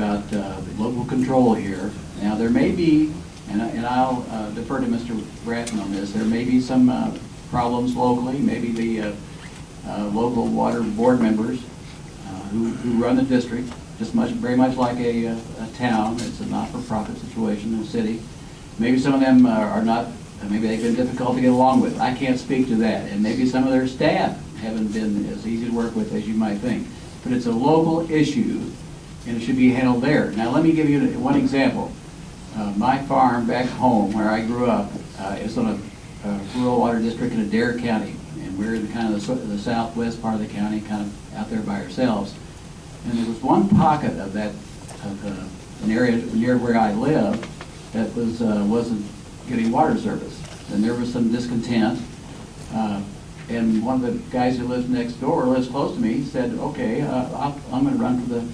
about local control here. Now, there may be, and I'll defer to Mr. Bratton on this, there may be some problems locally. Maybe the local water board members who run the district, just very much like a town. It's a not-for-profit situation in a city. Maybe some of them are not, maybe they've been difficult to get along with. I can't speak to that. And maybe some of their staff haven't been as easy to work with as you might think. But it's a local issue, and it should be handled there. Now, let me give you one example. My farm back home, where I grew up, is on a rural water district in Adair County. And we're in kind of the southwest part of the county, kind of out there by ourselves. And there was one pocket of that, an area near where I live, that wasn't getting water service. And there was some discontent. And one of the guys who lives next door, lives close to me, said, okay, I'm going to run for the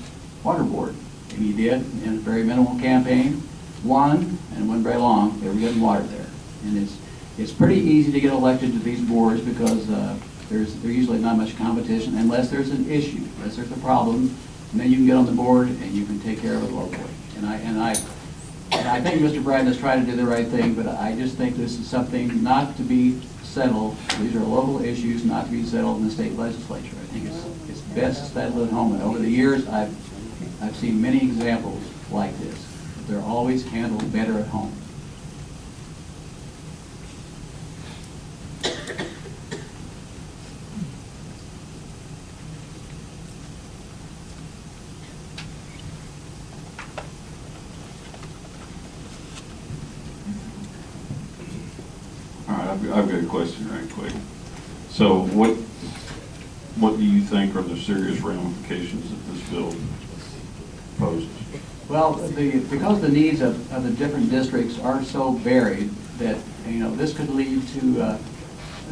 water board. And he did, in a very minimal campaign, won, and it wasn't very long, they were getting water there. And it's pretty easy to get elected to these boards because there's usually not much competition unless there's an issue, unless there's a problem, and then you can get on the board and you can take care of it locally. And I think Mr. Bratton is trying to do the right thing, but I just think this is something not to be settled. These are local issues not to be settled in the state legislature. I think it's best settled at home. And over the years, I've seen many examples like this. They're always handled better at home. I've got a question right quick. So what do you think are the serious ramifications that this bill poses? Well, because the needs of the different districts are so varied that, this could lead to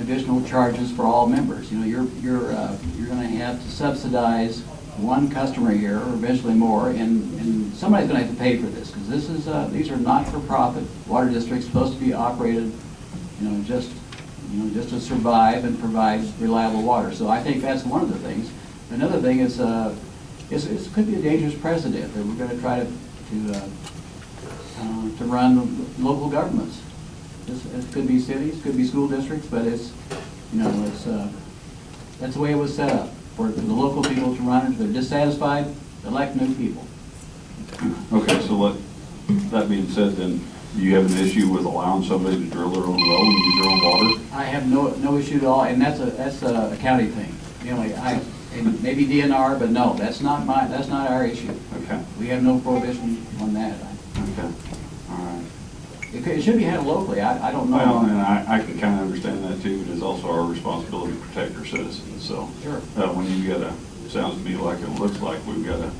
additional charges for all members. You're going to have to subsidize one customer here, or eventually more, and somebody's going to have to pay for this, because these are not-for-profit water districts supposed to be operated just to survive and provide reliable water. So I think that's one of the things. Another thing is, it could be a dangerous precedent that we're going to try to run local governments. It could be cities, could be school districts, but that's the way it was set up for the local people to run. If they're dissatisfied, elect new people. Okay, so that being said, then, do you have an issue with allowing somebody to drill their own well and use their own water? I have no issue at all, and that's a county thing. And maybe DNR, but no, that's not our issue. Okay. We have no prohibition on that. Okay. All right. It should be handled locally. I don't know. Well, and I can kind of understand that too, but it's also our responsibility to protect our citizens. So Sure. When you've got sounds to me like it looks like we've got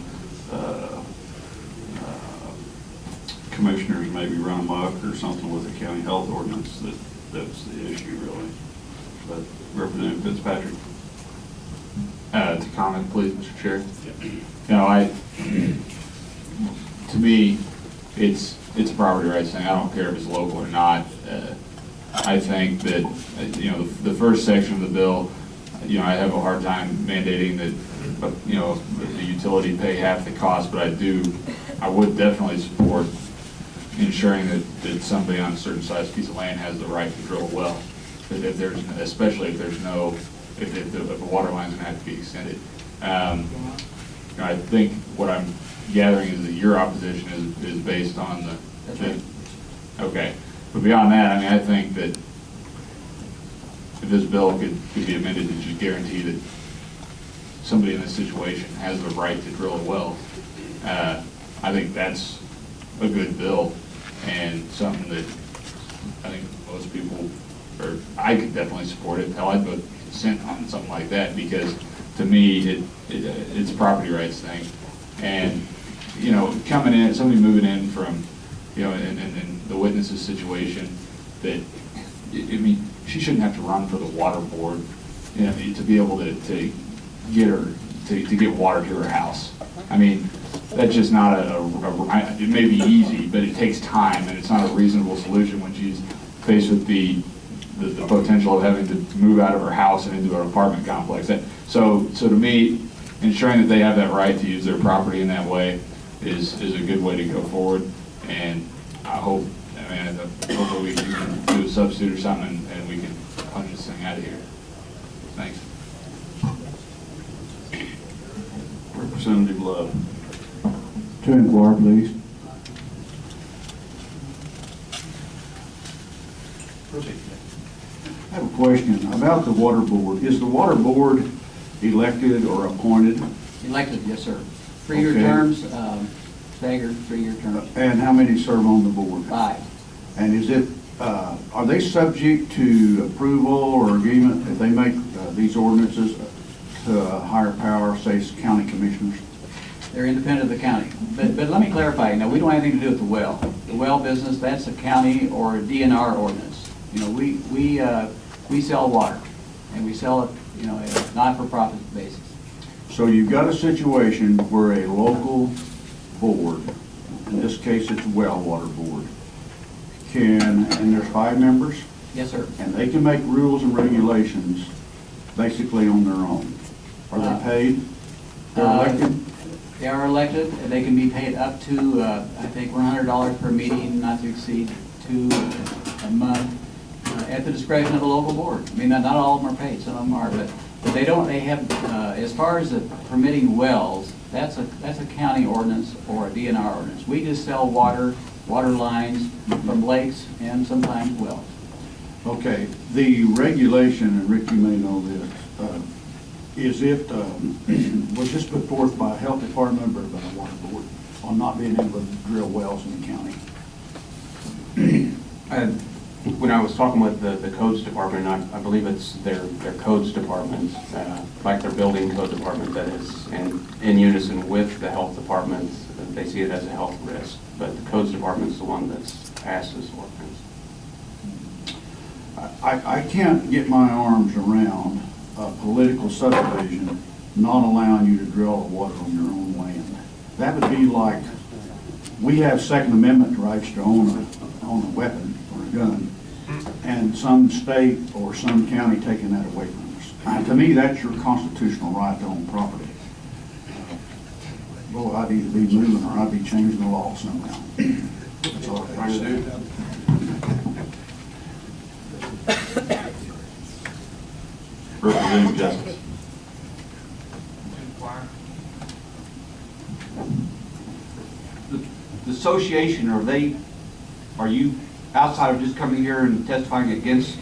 commissioners maybe run amok or something with the county health ordinance, that's the issue really. But Representative Fitzpatrick. To comment, please, Mr. Chair. To me, it's a property rights thing. I don't care if it's local or not. I think that the first section of the bill, I have a hard time mandating that, the utility pay half the cost, but I would definitely support ensuring that somebody on a certain size piece of land has the right to drill a well, especially if the water line's going to have to be extended. I think what I'm gathering is that your opposition is based on That's right. Okay, but beyond that, I think that if this bill could be amended to just guarantee that somebody in this situation has the right to drill a well, I think that's a good bill and something that I think most people, or I could definitely support it. Hell, I'd vote consent on something like that, because to me it's a property rights thing. And coming in, somebody moving in from in the witness's situation, that she shouldn't have to run for the water board to be able to get water to her house. That's just not it may be easy, but it takes time, and it's not a reasonable solution when she's faced with the potential of having to move out of her house and into an apartment complex. So to me, ensuring that they have that right to use their property in that way, is a good way to go forward. And I hope, hopefully we can do a substitute or something and we can punch this thing out of here. Thanks. Representative Love. To inquire, please. I have a question about the water board. Is the water board elected or appointed? Elected, yes, sir. 3-year Okay. terms, staggered 3-year terms. And how many serve on the board? 5. And is it, are they subject to approval or agreement if they make these ordinances to a higher power, say county commissioners? They're independent of the county. But let me clarify, now, we don't have anything to do with the well. The well business, that's a county or a DNR ordinance. You know, we sell water, and we sell it, you know, at a not-for-profit basis. So you've got a situation where a local board, in this case it's well water board, and there's 5 members, Yes, sir. and they can make rules and regulations basically on their own. Are they paid? They're elected? They are elected, and they can be paid up to, I think, $100 per meeting, not to exceed 2 a month, at the discretion of a local board. I mean, not all of them are paid, some of them are, but they don't, they have, as far as the permitting wells, that's a county ordinance or a DNR ordinance. We just sell water lines from lakes and sometimes wells. Okay, the regulation, and Rick, you may know this, is it, was this put forth by a health department or by a water board on not being able to drill wells in the county? When I was talking with the codes department, I believe it's their codes department, like their building code department that is in unison with the health department. They see it as a health risk, but the codes department is the one that's passed this ordinance. I can't get my arms around a political subdivision not allowing you to drill water on your own land. That would be like, we have Second Amendment rights to own a weapon or a gun, and some state or some county taking that away from us. To me, that's your constitutional right to own property. Well, I'd either be moving or I'd be changing the law somehow. That's all I have to say. Representative Justice. The association, are you, outside of just coming here and testifying against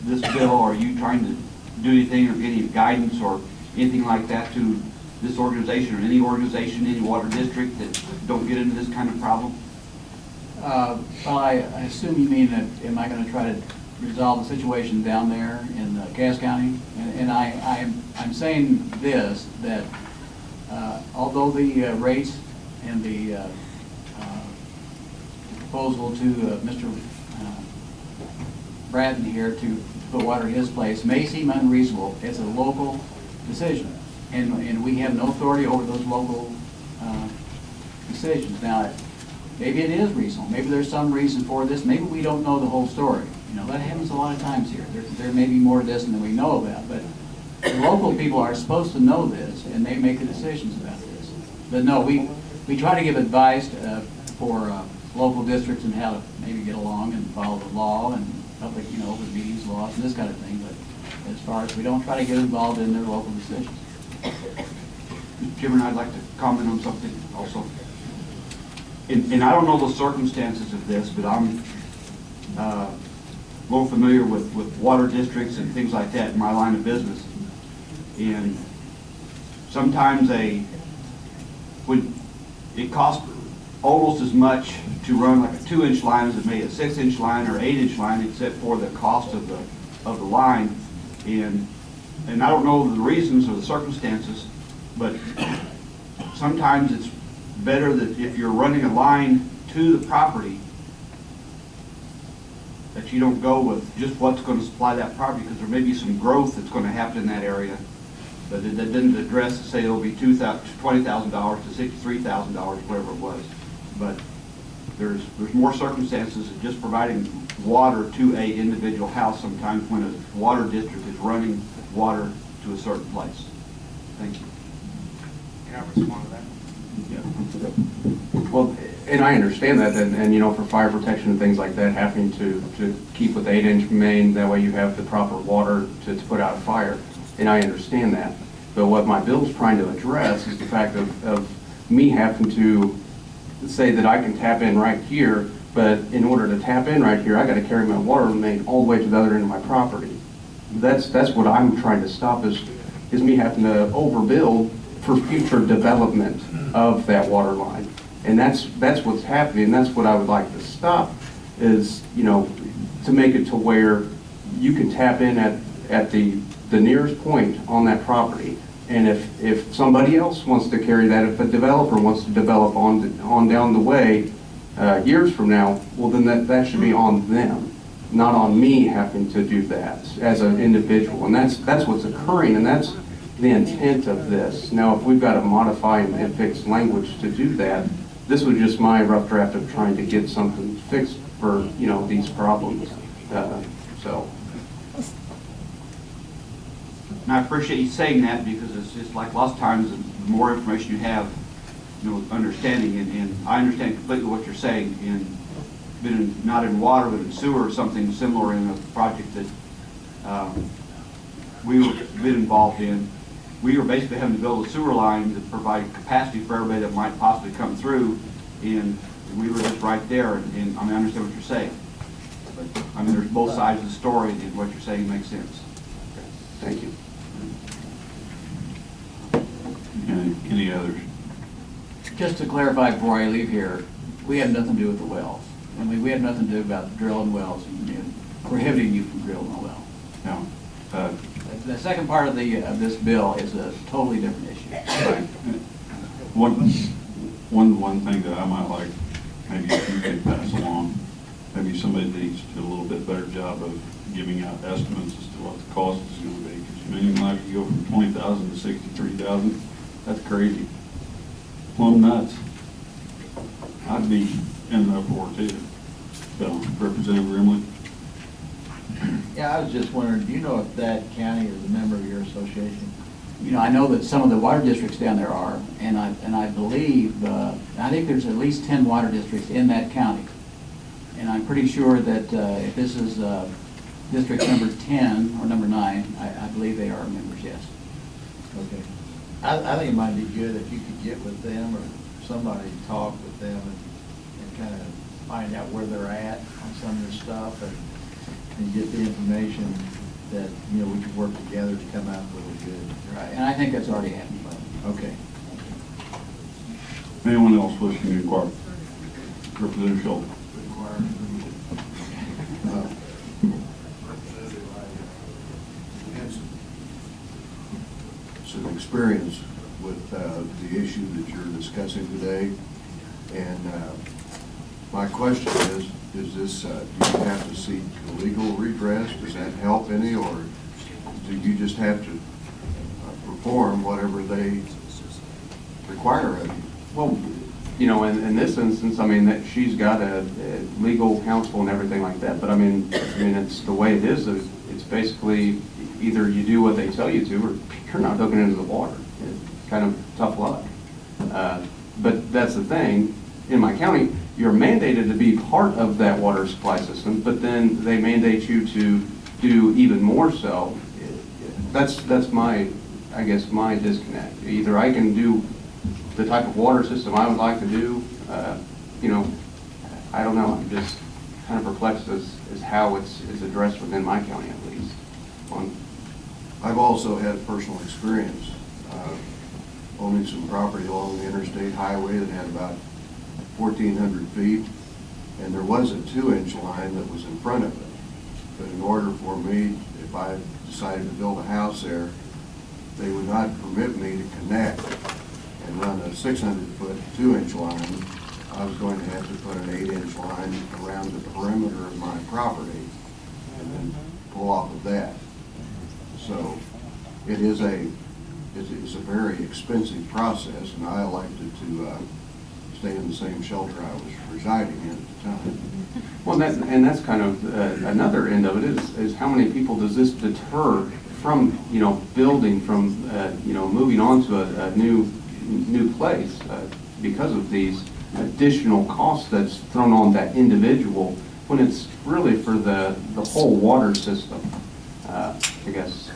this bill, are you trying to do anything or get any guidance or anything like that to this organization or any organization, any water district that don't get into this kind of problem? Well, I assume you mean that, am I gonna try to resolve the situation down there in Cass County? And I'm saying this, that although the rates and the proposal to Mr. Bratton here to put water in his place may seem unreasonable, it's a local decision. And we have no authority over those local decisions. Now, maybe it is reasonable, maybe there's some reason for this, maybe we don't know the whole story. You know, that happens a lot of times here. There may be more to this than we know about, but the local people are supposed to know this, and they make the decisions about this. But no, we try to give advice for local districts and how to maybe get along and follow the law and public, you know, open meetings laws and this kind of thing. But as far as, we don't try to get involved in their local decisions. Mr. Chairman, I'd like to comment on something also. And I don't know the circumstances of this, but I'm a little familiar with water districts and things like that in my line of business. And sometimes when it costs almost as much to run like a 2-inch line as it may a 6-inch line or 8-inch line, except for the cost of the line. And I don't know the reasons or the circumstances, but sometimes it's better that if you're running a line to the property, that you don't go with just what's going to supply that property, because there may be some growth that's going to happen in that area, but that didn't address, say it'll be $20,000 to $63,000, whatever it was. But there's more circumstances of just providing water to a individual house sometimes when a water district is running water to a certain place. Thank you. Can I respond to that? Well, and I understand that, and, you know, for fire protection and things like that, having to keep with 8-inch main, that way you have the proper water to put out a fire, and I understand that. But what my bill's trying to address is the fact of me having to say that I can tap in right here, but in order to tap in right here, I gotta carry my water main all the way to the other end of my property. That's what I'm trying to stop is me having to overbuild for future development of that water line. And that's what's happening, and that's what I would like to stop, is, you know, to make it to where you can tap in at the nearest point on that property. And if somebody else wants to carry that, if a developer wants to develop on down the way, years from now, well, then that should be on them, not on me having to do that as an individual. And that's what's occurring, and that's the intent of this. Now, if we've got to modify and fix language to do that, this was just my rough draft of trying to get something fixed for, you know, these problems. So. And I appreciate you saying that, because it's just like lots of times, the more information you have, you know, understanding, and I understand completely what you're saying, and been not in water, but in sewer or something similar in a project that we've been involved in. We were basically having to build a sewer line to provide capacity for everybody that might possibly come through, and we were just right there, and I mean, I understand what you're saying. But, I mean, there's both sides of the story, and what you're saying makes sense. Thank you. Any others? Just to clarify before I leave here, we have nothing to do with the wells. I mean, we have nothing to do about drilling wells and prohibiting you from drilling a well. No. The second part of this bill is a totally different issue. Right. One thing that I might like, maybe if you could pass along, maybe somebody needs to do a little bit better job of giving out estimates as to what the cost is going to be. Because you know, you go from 20,000 to 63,000. That's crazy. Plumb nuts. I'd be in the uproar too. So, Representative Rimley. Yeah, I was just wondering, do you know if that county is a member of your association? You know, I know that some of the water districts down there are, and I believe, I think there's at least 10 water districts in that county. And I'm pretty sure that if this is district number 10 or number 9, I believe they are members, yes. Okay. I think it might be good if you could get with them or somebody talk with them and kind of find out where they're at on some of this stuff and get the information that, you know, we could work together to come out really good. Right, and I think that's already happened, but. Okay. Anyone else wishing to inquire? Representative Schultz. Some experience with the issue that you're discussing today, and my question is this, do you have to seek legal redress? Does that help any, or do you just have to perform whatever they require of you? Well, you know, in this instance, I mean, that she's got a legal counsel and everything like that, but I mean, it's the way it is. It's basically either you do what they tell you to, or you're not hooking into the water. It's kind of tough luck. But that's the thing. In my county, you're mandated to be part of that water supply system, but then they mandate you to do even more so. That's my, I guess, my disconnect. Either I can do the type of water system I would like to do, you know, I don't know. I'm just kind of perplexed as how it's addressed within my county, at least. I've also had personal experience owning some property along the interstate highway that had about 1,400 feet, and there was a 2-inch line that was in front of it. But in order for me, if I decided to build a house there, they would not permit me to connect and run a 600-foot 2-inch line. I was going to have to put an 8-inch line around the perimeter of my property and then pull off of that. So it is it's a very expensive process, and I elected to stay in the same shelter I was residing in at the time. Well, that's kind of another end of it is how many people does this deter from, you know, building, from, you know, moving on to a new place? because of these additional costs that's thrown on that individual, when it's really for the whole water system. I guess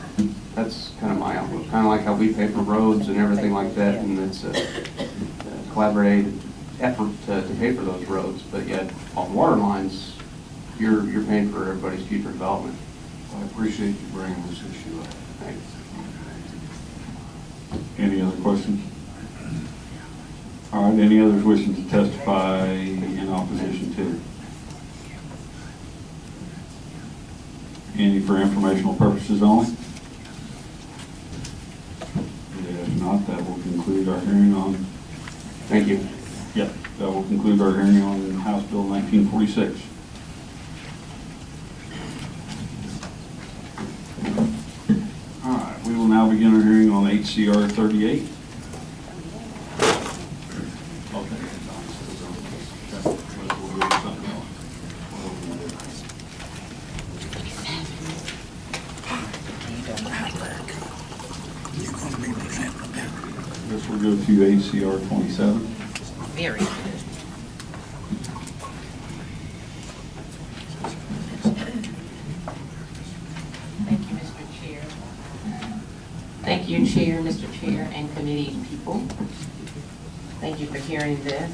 that's kind of my outlook, kind of like how we pay for roads and everything like that, and it's a collaborative effort to pay for those roads, but yet on water lines, you're paying for everybody's future development. I appreciate you bringing this issue up. Thanks. Any other questions? All right, any others wishing to testify in opposition to? Any for informational purposes only? If not, that will conclude our hearing on, Thank you. yep, that will conclude our hearing on House Bill 1946. All right, we will now begin our hearing on HCR 38. This will go to HCR 27. Very good. Thank you, Mr. Chair. Thank you, Chair, Mr. Chair, and committee people. Thank you for hearing this.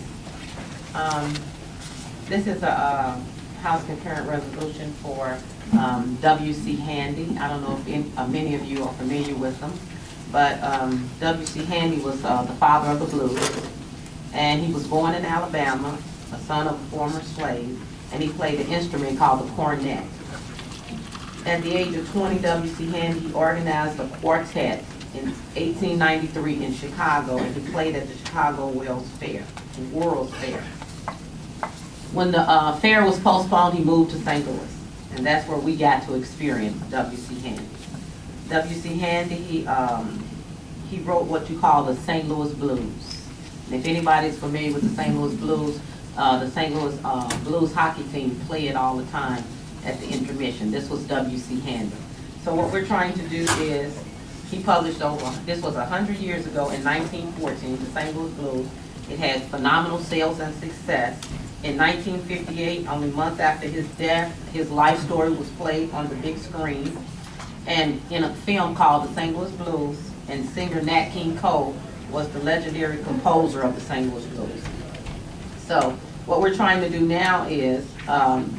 This is a House concurrent resolution for W.C. Handy. I don't know if many of you are familiar with them, but W.C. Handy was the father of the blues, and he was born in Alabama, a son of a former slave, and he played an instrument called the cornet. At the age of 20, W.C. Handy organized a quartet in 1893 in Chicago, and he played at the Chicago World's Fair. When the fair was postponed, he moved to St. Louis, and that's where we got to experience W.C. Handy. W.C. Handy, he wrote what you call the St. Louis Blues. And if anybody's familiar with the St. Louis Blues, the St. Louis Blues hockey team play it all the time at the intermission. This was W.C. Handy. So what we're trying to do is, he published this was 100 years ago in 1914, the St. Louis Blues. It had phenomenal sales and success. In 1958, only months after his death, his life story was played on the big screen, and in a film called The St. Louis Blues, and singer Nat King Cole was the legendary composer of the St. Louis Blues. So what we're trying to do now is,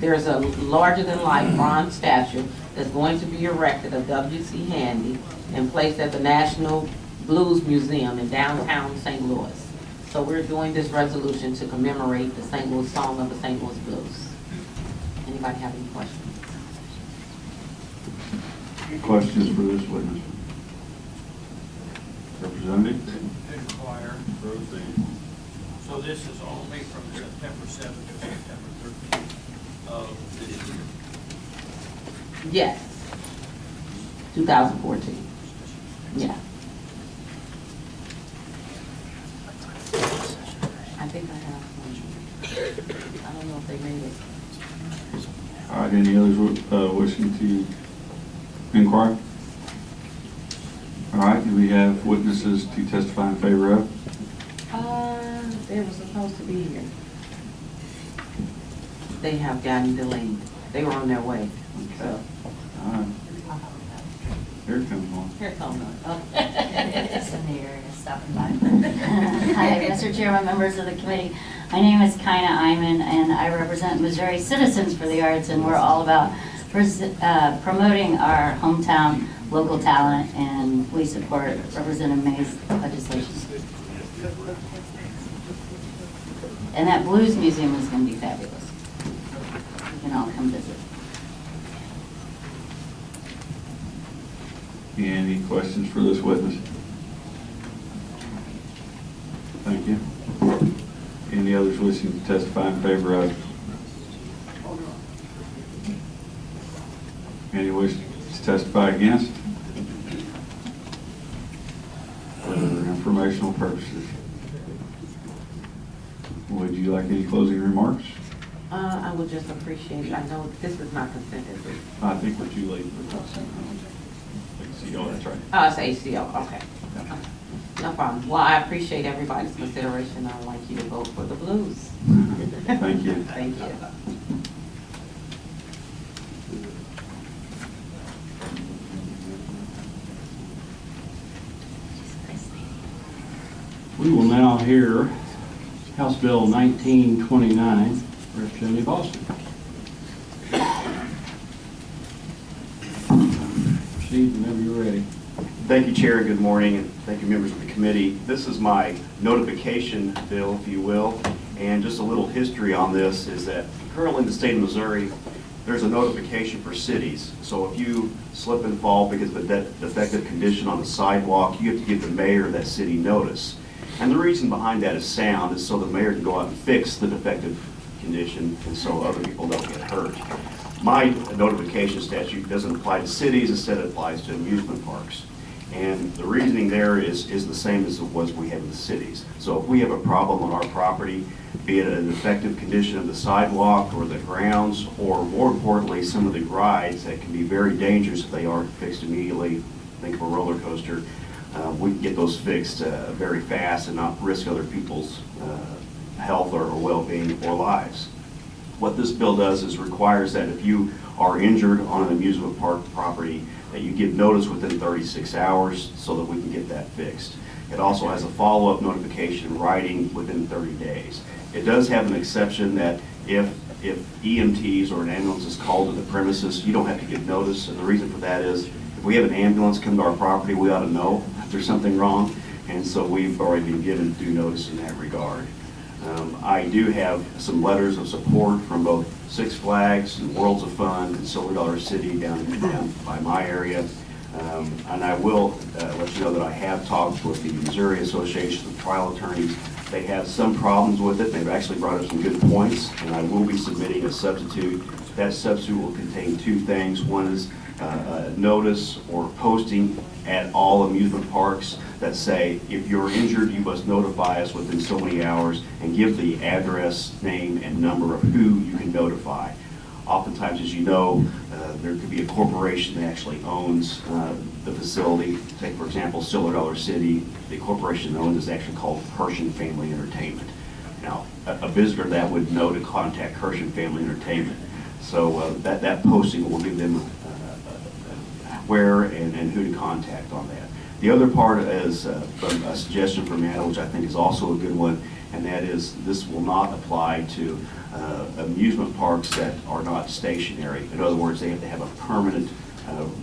there's a larger-than-life bronze statue that's going to be erected of W.C. Handy and placed at the National Blues Museum in downtown St. Louis. So we're doing this resolution to commemorate the St. Louis song of the St. Louis Blues. Anybody have any questions? Any questions for this witness? Representative? Inquire. Roseanne. So this is only from September 7th to September 13th of this year? Yes. 2014. Yeah. I think I have one. I don't know if they made it. All right, any others wishing to inquire? All right, do we have witnesses to testify in favor of? They were supposed to be here. They have gotten delayed. They were on their way. So, All right. Here comes one. here comes one. It's in the area, stopping by. Hi, Mr. Chairman, members of the committee. My name is Kaina Iman, and I represent Missouri Citizens for the Arts, and we're all about promoting our hometown local talent, and we support Representative May's legislation. And that Blues Museum is going to be fabulous. You can all come visit. Any questions for this witness? Thank you. Any others wishing to testify in favor of? Any wish to testify against? For informational purposes. Would you like any closing remarks? I would just appreciate it. I know this is not consented. I think we're too late for this. Oh, that's right. Oh, it's ACO, okay. No problem. Well, I appreciate everybody's consideration. I'd like you to vote for the Blues. Thank you. Thank you. We will now hear House Bill 1929, Representative Austin. Proceed whenever you're ready. Thank you, Chair. Good morning, and thank you, members of the committee. This is my notification bill, if you will, and just a little history on this is that currently in the state of Missouri, there's a notification for cities. So if you slip and fall because of a defective condition on the sidewalk, you have to give the mayor of that city notice. And the reason behind that is sound, is so the mayor can go out and fix the defective condition and so other people don't get hurt. My notification statute doesn't apply to cities, instead it applies to amusement parks. And the reasoning there is the same as it was we have in the cities. So if we have a problem on our property, be it a defective condition of the sidewalk or the grounds, or more importantly, some of the rides that can be very dangerous if they aren't fixed immediately, think of a roller coaster, we can get those fixed very fast and not risk other people's health or well-being or lives. What this bill does is requires that if you are injured on an amusement park property, that you give notice within 36 hours so that we can get that fixed. It also has a follow-up notification in writing within 30 days. It does have an exception that if EMTs or an ambulance is called to the premises, you don't have to give notice. And the reason for that is if we have an ambulance come to our property, we ought to know if there's something wrong. And so we've already been given due notice in that regard. I do have some letters of support from both Six Flags and Worlds of Fun and Silver Dollar City down by my area. And I will let you know that I have talked with the Missouri Association of Trial Attorneys. They have some problems with it. They've actually brought up some good points, and I will be submitting a substitute. That substitute will contain two things. One is a notice or posting at all amusement parks that say, if you're injured, you must notify us within so many hours, and give the address, name, and number of who you can notify. Oftentimes, as you know, there could be a corporation that actually owns the facility. Take, for example, Silver Dollar City. The corporation owned is actually called Hershon Family Entertainment. Now, a visitor that would know to contact Hershon Family Entertainment. So that posting will give them where and who to contact on that. The other part is a suggestion from Anna, which I think is also a good one, and that is this will not apply to amusement parks that are not stationary. In other words, they have to have a permanent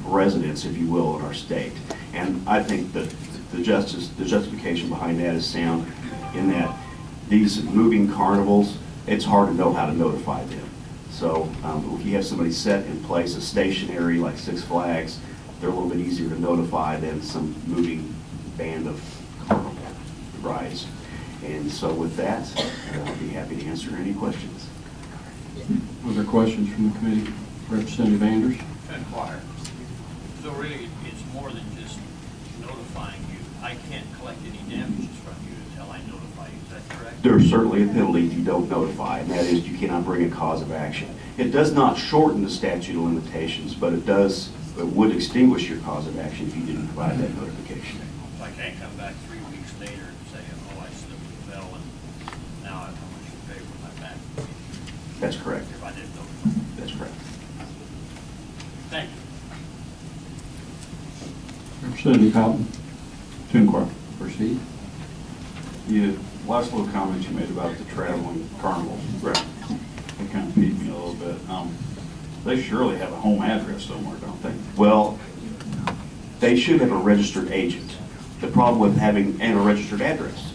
residence, if you will, in our state. And I think that the justification behind that is sound, in that these moving carnivals, it's hard to know how to notify them. So if you have somebody set in place, a stationary like Six Flags, they're a little bit easier to notify than some moving band of carnival rides. And so with that, I'll be happy to answer any questions. Other questions from the committee? Representative Anders? Inquire. So really, it's more than just notifying you. I can't collect any damages from you until I notify you. Is that correct? There's certainly a penalty if you don't notify, and that is you cannot bring a cause of action. It does not shorten the statute of limitations, but it would extinguish your cause of action if you didn't provide that notification. So I can't come back 3 weeks later and say, oh, I slipped and fell, and now I have how much to pay for my back. That's correct. If I didn't notify. That's correct. Thank you. Representative Houghton, to inquire. Proceed. You, last little comment you made about the traveling carnivals. Right. It kind of peeved me a little bit. They surely have a home address somewhere, don't they? Well, they should have a registered agent. The problem with having a registered address,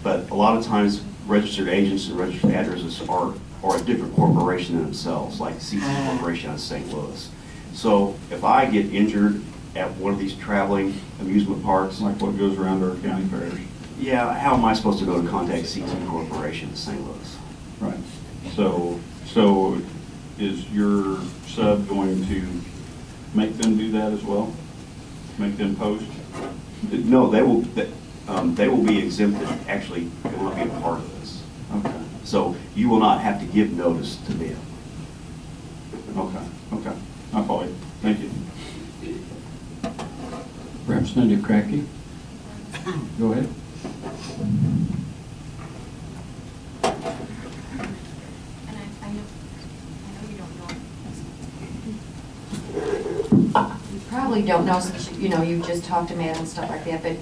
but a lot of times registered agents and registered addresses are a different corporation in themselves, like CT Corporation out of St. Louis. So if I get injured at one of these traveling amusement parks, Like what goes around our county fairs. yeah, how am I supposed to go to contact CT Corporation in St. Louis? Right. So is your sub going to make them do that as well? Make them post? No, they will be exempted. Actually, they will not be a part of this. Okay. So you will not have to give notice to them. Okay. I follow you. Thank you. Representative Cracky? Go ahead. And I know you don't know. You probably don't know since, you know, you just talked to Matt and stuff like that, but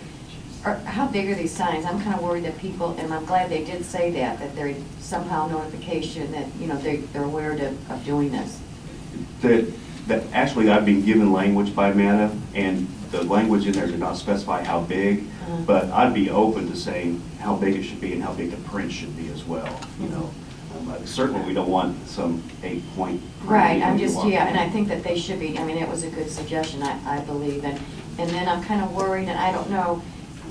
how big are these signs? I'm kind of worried that people, and I'm glad they did say that there somehow notification that, you know, they're aware of doing this. That actually I've been given language by MATA, and the language in there did not specify how big, but I'd be open to saying how big it should be and how big the print should be as well, you know. Certainly, we don't want some 8-point. Right, I'm just, yeah, and I think that they should be, I mean, it was a good suggestion, I believe, and then I'm kind of worried, and I don't know,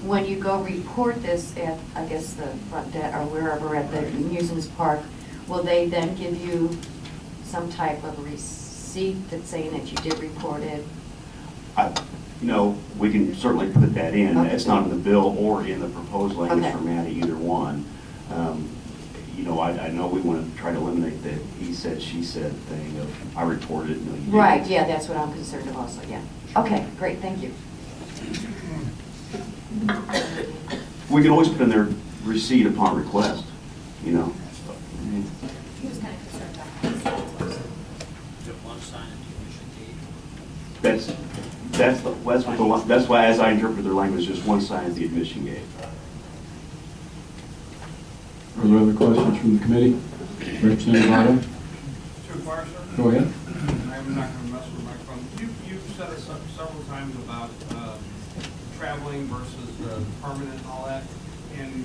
when you go report this at, I guess, the front desk, or wherever at the Amusements Park, will they then give you some type of receipt that's saying that you did report it? You know, we can certainly put that in. Okay. It's not in the bill or in the proposed language Okay. for MATA, either one. You know, I know we want to try to eliminate the he said, she said thing of I reported it, no, you didn't. Right, yeah, that's what I'm concerned of also, yeah. Okay, great, thank you. We can always put in their receipt upon request, you know. He was kind of concerned about Is it one sign at the admission gate? That's why, as I interpret their language, just one sign at the admission gate. Are there other questions from the committee? Representative Otto? To inquire, sir? Go ahead. I'm not going to mess with my phone. You've said us up several times about traveling versus permanent and all that, and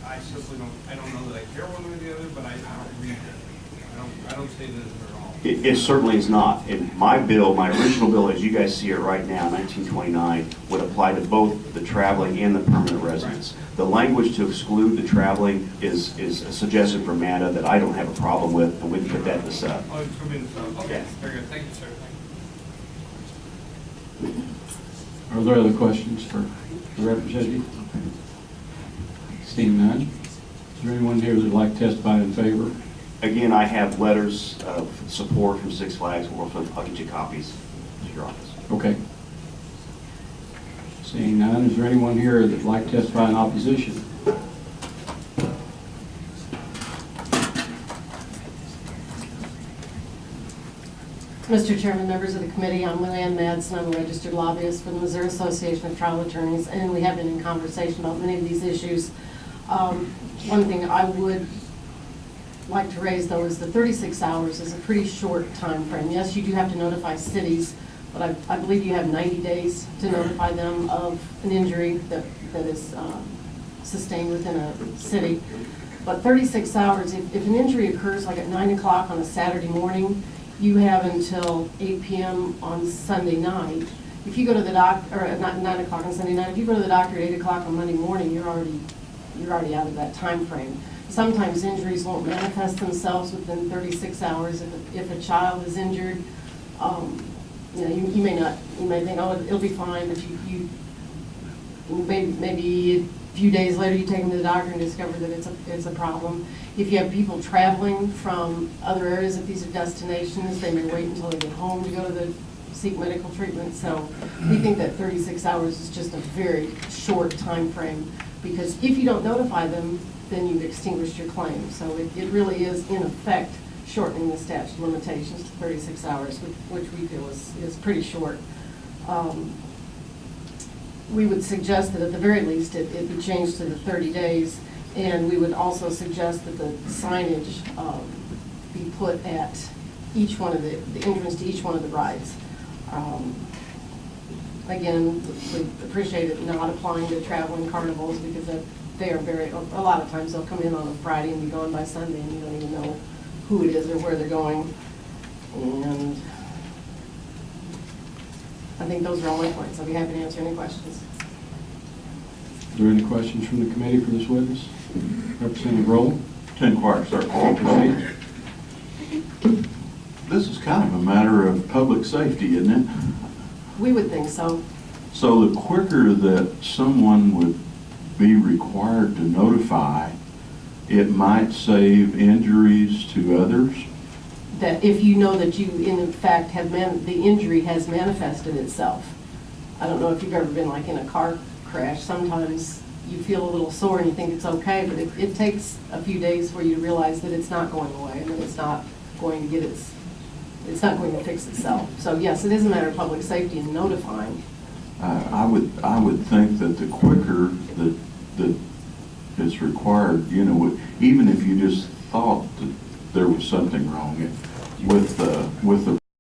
I simply don't know that I care one way or the other, but I don't read it. I don't say that at all. It certainly is not. In my bill, my original bill, as you guys see it right now, 1929, would apply to both the traveling and the permanent residents. The language to exclude the traveling is a suggestion from MATA that I don't have a problem with, and we can put that in the sub. Oh, it's going to be in the sub. Okay, very good. Thank you, sir. Thank you. Are there other questions for the representative? Seeing none, is there anyone here that would like to testify in favor? Again, I have letters of support from Six Flags. I'll get you copies to your office. Okay. Seeing none, is there anyone here that would like to testify in opposition? Mr. Chairman, members of the committee, I'm Leanne Madsen. I'm a registered lobbyist for the Missouri Association of Trial Attorneys, and we have been in conversation about many of these issues. One thing I would like to raise, though, is the 36 hours is a pretty short time frame. Yes, you do have to notify cities, but I believe you have 90 days to notify them of an injury that is sustained within a city. But 36 hours, if an injury occurs like at 9 o'clock on a Saturday morning, you have until 8 p.m. on Sunday night. If you go to the doctor, or not 9 o'clock on Sunday night, if you go to the doctor at 8 o'clock on Monday morning, you're already out of that time frame. Sometimes injuries won't manifest themselves within 36 hours. If a child is injured, you know, you may think, oh, it'll be fine, but you maybe a few days later you take them to the doctor and discover that it's a problem. If you have people traveling from other areas, if these are destinations, they may wait until they get home to go to seek medical treatment. So we think that 36 hours is just a very short time frame, because if you don't notify them, then you've extinguished your claim. So it really is, in effect, shortening the statute of limitations to 36 hours, which we feel is pretty short. We would suggest that at the very least it be changed to the 30 days, and we would also suggest that the signage be put at each one of the entrance to each one of the rides. Again, we appreciate it not applying to traveling carnivals, because they are a lot of times they'll come in on a Friday and be gone by Sunday, and you don't even know who it is or where they're going. And I think those are all my points. I'll be happy to answer any questions. Are there any questions from the committee for this witness? Representative Rowland? To inquire, sir. Proceed. This is kind of a matter of public safety, isn't it? We would think so. So the quicker that someone would be required to notify, it might save injuries to others? That if you know that you, in fact, have the injury has manifested itself. I don't know if you've ever been like in a car crash, sometimes you feel a little sore and you think it's okay, but it takes a few days for you to realize that it's not going away and that it's not going to it's not going to fix itself. So yes, it is a matter of public safety and notifying. I would think that the quicker that it's required, you know, even if you just thought that there was something wrong with the